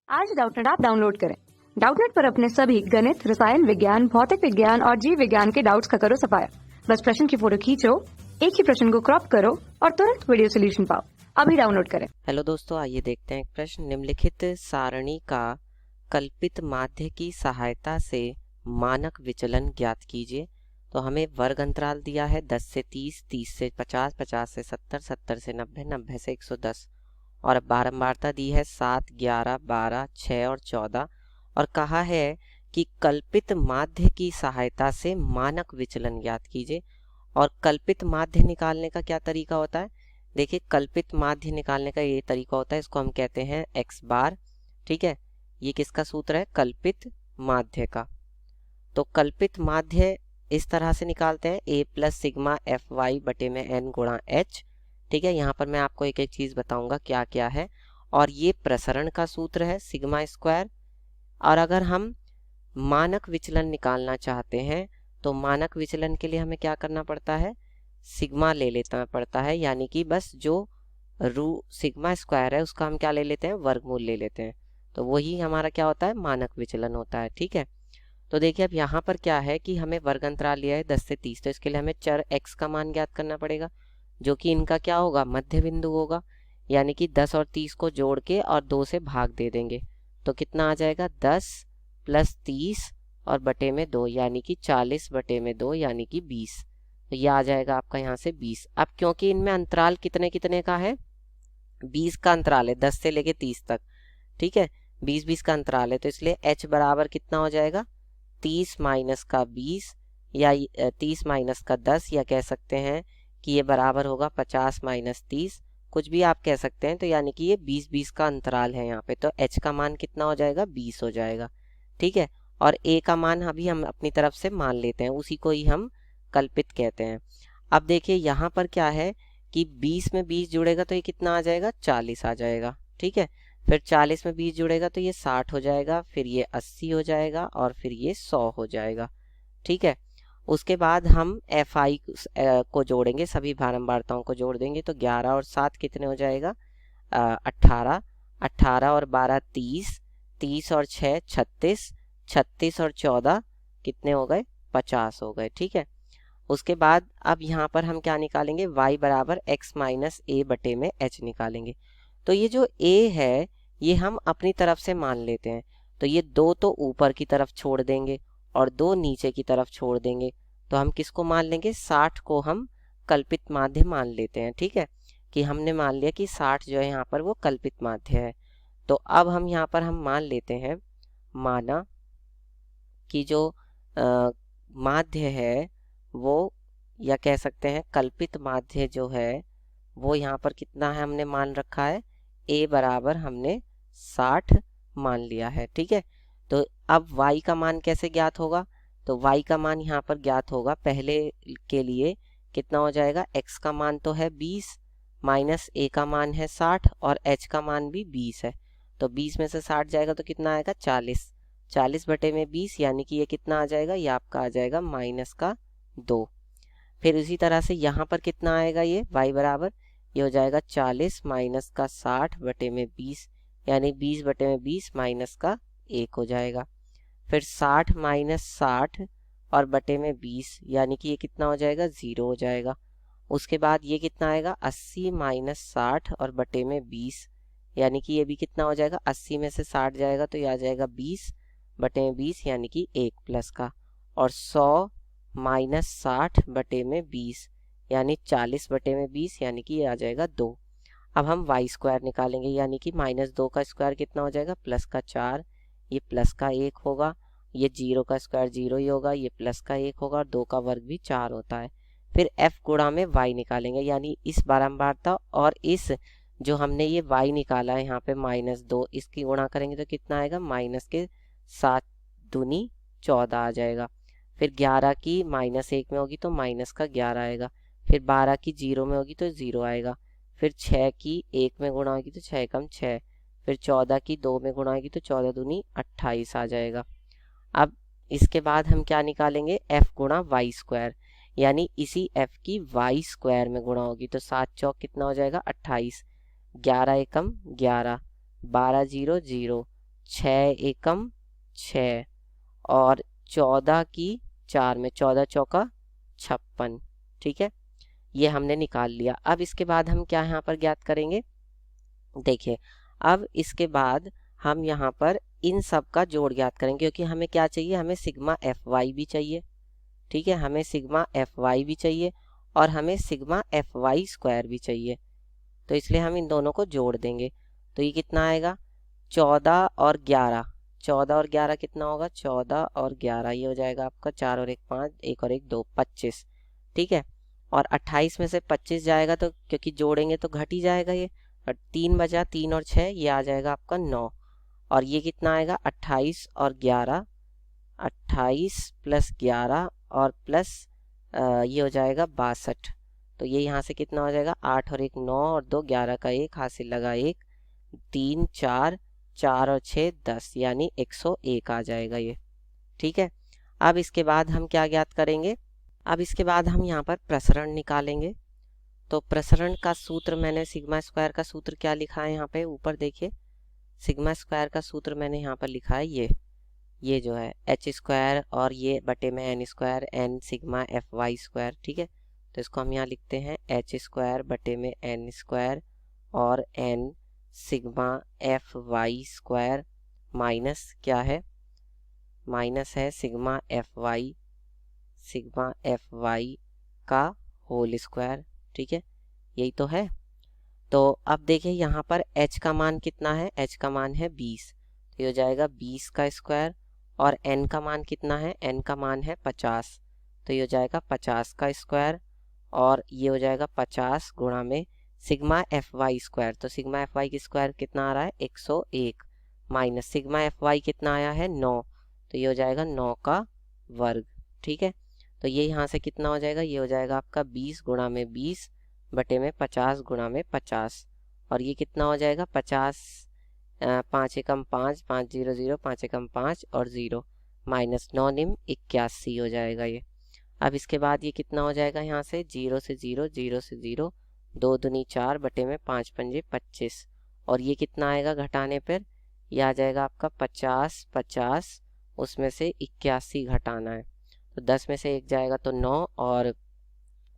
आज Doubtnut app download करें। Doubtnut पर अपने सभी गणित, रसायन विज्ञान, भौतिक विज्ञान और जीव विज्ञान के डाउट्स का करो सफाया। बस प्रश्न की फोटो खींचो, एक ही प्रश्न को क्रॉप करो और तुरंत वीडियो सोल्यूशन पाओ। अभी डाउनलोड करें। हेलो दोस्तों, आइए देखते हैं एक प्रश्न। निम्नलिखित सारणी का कल्पित माध्य की सहायता से मानक विचलन ज्ञात कीजिए। तो हमें वर्ग अंतराल दिया है 10 से 30, 30 से 50, 50 से 70, 70 से 90, 90 से 110 और बारंबारता दी है 7, 11, 12, 6 और 14 और कहा है कि कल्पित माध्य की सहायता से मानक विचलन ज्ञात कीजिए। और कल्पित माध्य निकालने का क्या तरीका होता है? देखिए, कल्पित माध्य निकालने का ये तरीका होता है, इसको हम कहते हैं x बार। ठीक है, ये किसका सूत्र है? कल्पित माध्य का। तो कल्पित माध्य इस तरह से निकालते हैं, a plus sigma F Y बटे में n गुणा h। ठीक है, यहाँ पर मैं आपको एक एक चीज बताऊंगा क्या क्या है। और ये प्रसरण का सूत्र है सिग्मा स्क्वायर। और अगर हम मानक विचलन निकालना चाहते हैं तो मानक विचलन के लिए हमें क्या करना पड़ता है? सिग्मा ले लेना पड़ता है, यानी कि बस जो सिग्मा स्क्वायर है उसका हम क्या ले लेते हैं? वर्गमूल ले लेते हैं। तो वही हमारा क्या होता है? मानक विचलन होता है। ठीक है, तो देखिए अब यहाँ पर क्या है कि हमें वर्ग अंतराल लिया है 10 से 30, तो इसके लिए हमें चर x का मान ज्ञात करना पड़ेगा, जो कि इनका क्या होगा? मध्य बिंदु होगा। यानी कि 10 और 30 को जोड़ के और 2 से भाग दे देंगे तो कितना आ जाएगा? 10 प्लस 30 और बटे में 2, यानी कि 40 बटे में 2, यानी कि 20। तो यह आ जाएगा आपका यहाँ से 20। अब क्योंकि इनमें अंतराल कितने कितने का है? 20 का अंतराल है, 10 से लेके 30 तक। ठीक है, 20-20 का अंतराल है, तो इसलिए h बराबर कितना हो जाएगा? 30 माइनस का 20 या 30 माइनस का 10, या कह सकते हैं कि ये बराबर होगा 50 माइनस 30, कुछ भी आप कह सकते हैं। तो यानी कि ये 20-20 का अंतराल है यहाँ पे, तो h का मान कितना हो जाएगा? 20 हो जाएगा। ठीक है, और a का मान अभी हम अपनी तरफ से मान लेते हैं, उसी को ही हम कल्पित कहते हैं। अब देखिए यहाँ पर क्या है कि 20 में 20 जुड़ेगा तो ये कितना आ जाएगा? 40 आ जाएगा। ठीक है, फिर 40 में 20 जुड़ेगा तो ये 60 हो जाएगा, फिर ये 80 हो जाएगा और फिर ये 100 हो जाएगा। ठीक है, उसके बाद हम एफ आई को जोड़ेंगे, सभी बारंबारताओं को जोड़ देंगे तो 11 और 7 कितने हो जाएगा? 18, 18 और 12 30, 30 और 6 36, 36 और 14 कितने हो गए? 50 हो गए। ठीक है, उसके बाद अब यहाँ पर हम क्या निकालेंगे? y बराबर x माइनस ए बटे में h निकालेंगे। तो ये जो a है ये हम अपनी तरफ से मान लेते हैं, तो ये 2 तो ऊपर की तरफ छोड़ देंगे और 2 नीचे की तरफ छोड़ देंगे। तो हम किसको मान लेंगे? 60 को हम कल्पित माध्य मान लेते हैं। ठीक है, कि हमने मान लिया कि 60 जो है यहाँ पर वो कल्पित माध्य है। तो अब हम यहाँ पर हम मान लेते हैं, माना कि जो माध्य है वो, या कह सकते हैं कल्पित माध्य जो है वो यहाँ पर कितना है? हमने मान रखा है a बराबर हमने 60 मान लिया है। ठीक है, तो अब y का मान कैसे ज्ञात होगा? तो y का मान यहाँ पर ज्ञात होगा, पहले के लिए कितना हो जाएगा? x का मान तो है 20 माइनस a का मान है 60 और h का मान भी 20 है। तो 20 में से 60 जाएगा तो कितना आएगा? 40, 40 बटे में 20, यानी कि ये कितना आ जाएगा? ये आपका आ जाएगा माइनस का 2। फिर उसी तरह से यहाँ पर कितना आएगा? ये y बराबर ये हो जाएगा 40 माइनस का 60 बटे में 20, यानी 20 बटे में 20 माइनस का 1 हो जाएगा। फिर 60 माइनस 60 और बटे में 20, यानी कि ये कितना हो जाएगा? 0 हो जाएगा। उसके बाद ये कितना आएगा? 80 माइनस 60 और बटे में 20, यानी कि ये भी कितना हो जाएगा? 80 में से 60 जाएगा तो ये आ जाएगा 20 बटे में 20, यानी कि 1 प्लस का। और 100 माइनस 60 बटे में 20, यानी 40 बटे में 20, यानी कि ये आ जाएगा 2। अब हम y स्क्वायर निकालेंगे, यानी कि माइनस 2 का स्क्वायर कितना हो जाएगा? प्लस का 4, ये प्लस का 1 होगा, ये 0 का स्क्वायर 0 ही होगा, ये प्लस का 1 होगा और 2 का वर्ग भी 4 होता है। फिर f गुणा में y निकालेंगे, यानी इस बारंबारता और इस जो हमने ये y निकाला है यहाँ पे माइनस 2, इसकी गुणा करेंगे तो कितना आएगा? माइनस के 7 दूनी 14 आ जाएगा। फिर 11 की माइनस 1 में होगी तो माइनस का 11 आएगा। फिर 12 की 0 में होगी तो 0 आएगा। फिर 6 की 1 में गुणा होगी तो 6 कम 6। फिर 14 की 2 में गुणा होगी तो 14 दूनी 28 आ जाएगा। अब इसके बाद हम क्या निकालेंगे? f गुणा वाई स्क्वायर, यानी इसी f की y स्क्वायर में गुणा होगी तो 7 चौक कितना हो जाएगा? 28, 11 एकम 11, 12 0 0, 6 एकम 6 और 14 की 4 में 14 चौका 56। ठीक है, ये हमने निकाल लिया। अब इसके बाद हम क्या यहाँ पर ज्ञात करेंगे, देखिए अब इसके बाद हम यहाँ पर इन सब का जोड़ ज्ञात करेंगे, क्योंकि हमें क्या चाहिए, हमें सिग्मा एफ वाई भी चाहिए। ठीक है, हमें सिग्मा एफ वाई भी चाहिए और हमें सिग्मा एफ वाई स्क्वायर भी चाहिए, तो इसलिए हम इन दोनों को जोड़ देंगे। तो ये कितना आएगा, 14 और 11, 14 और 11 कितना होगा, 14 और 11 ये हो जाएगा आपका 4 और 1 5, 1 और 1 2, 25। ठीक है, और 28 में से 25 जाएगा तो क्योंकि जोड़ेंगे तो घट ही जाएगा ये, और 3 बचा, 3 और 6 ये आ जाएगा आपका 9, और ये कितना आएगा 28 और 11, 28 प्लस 11 और प्लस ये हो जाएगा 62। तो ये यहाँ से कितना हो जाएगा, 8 और 1 9 और 2 11 का 1 हासिल लगा 1, 3 4, 4 और 6 10, यानी 101 आ जाएगा ये। ठीक है, अब इसके बाद हम क्या ज्ञात करेंगे, अब इसके बाद हम यहाँ पर प्रसरण निकालेंगे। तो प्रसरण का सूत्र मैंने सिग्मा स्क्वायर का सूत्र क्या लिखा है यहाँ पे ऊपर देखिए, सिग्मा स्क्वायर का सूत्र मैंने यहाँ पर लिखा है ये जो है एच स्क्वायर और ये बटे में n square, n sigma F Y square. ठीक है, तो इसको हम यहाँ लिखते हैं एच स्क्वायर बटे में एन स्क्वायर और n sigma F Y square minus क्या है, माइनस है सिग्मा एफ वाई का होल स्क्वायर। ठीक है, यही तो है। तो अब देखिए यहाँ पर h का मान कितना है, h का मान है 20, तो ये हो जाएगा 20 का स्क्वायर, और n का मान कितना है, n का मान है 50, तो ये हो जाएगा 50 का स्क्वायर, और ये हो जाएगा 50 गुणा में सिग्मा एफ वाई स्क्वायर, तो सिग्मा एफ वाई की स्क्वायर कितना आ रहा है 101, माइनस सिग्मा एफ वाई कितना आया है 9, तो ये हो जाएगा 9 का वर्ग। ठीक है, तो ये यहाँ से कितना हो जाएगा, ये हो जाएगा आपका 20 गुणा में 20 बटे में 50 गुणा में 50, और ये कितना हो जाएगा 50 5 एकम 5, 5 0 0, 5 एकम 5 और 0, माइनस 9 निम 81 हो जाएगा ये। अब इसके बाद ये कितना हो जाएगा, यहाँ से 0 से 0, 0 से 0, 2 दूनी 4 बटे में 5 पंजे 25, और ये कितना आएगा घटाने पर, ये आ जाएगा आपका 50 50, उसमें से 81 घटाना है, तो 10 में से 1 जाएगा तो 9, और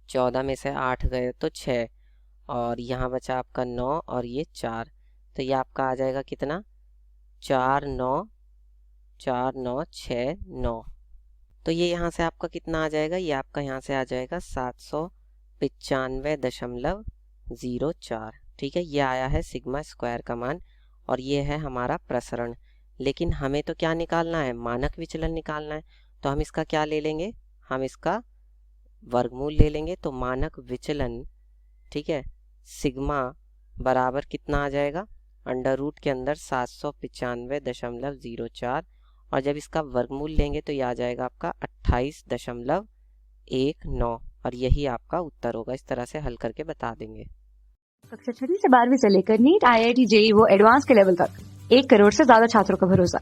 14 में से 8 गए तो 6, और यहाँ बचा आपका 9 और ये 4, तो ये आपका आ जाएगा कितना 4 9 4 9 6 9, तो ये यहाँ से आपका कितना आ जाएगा, ये आपका यहाँ से आ जाएगा 795.04। ठीक है, ये आया है सिग्मा स्क्वायर का मान, और ये है हमारा प्रसरण। लेकिन हमें तो क्या निकालना है, मानक विचलन निकालना है, तो हम इसका क्या ले लेंगे, हम इसका वर्गमूल ले लेंगे। तो मानक विचलन, ठीक है, सिग्मा बराबर कितना आ जाएगा, अंडर रूट के अंदर 795.04, और जब इसका वर्गमूल लेंगे तो ये आ जाएगा आपका 28.19, और यही आपका उत्तर होगा। इस तरह से हल करके बता देंगे। कक्षा 6 से 12वीं से लेकर नीट, IIT, JEE वो एडवांस के लेवल तक 1 करोड़ से ज्यादा छात्रों का भरोसा।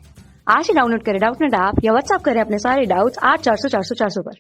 आज ही डाउनलोड करें डाउटनेट ऐप या व्हाट्सएप करें अपने सारे डाउट्स 8400 400 400 पर।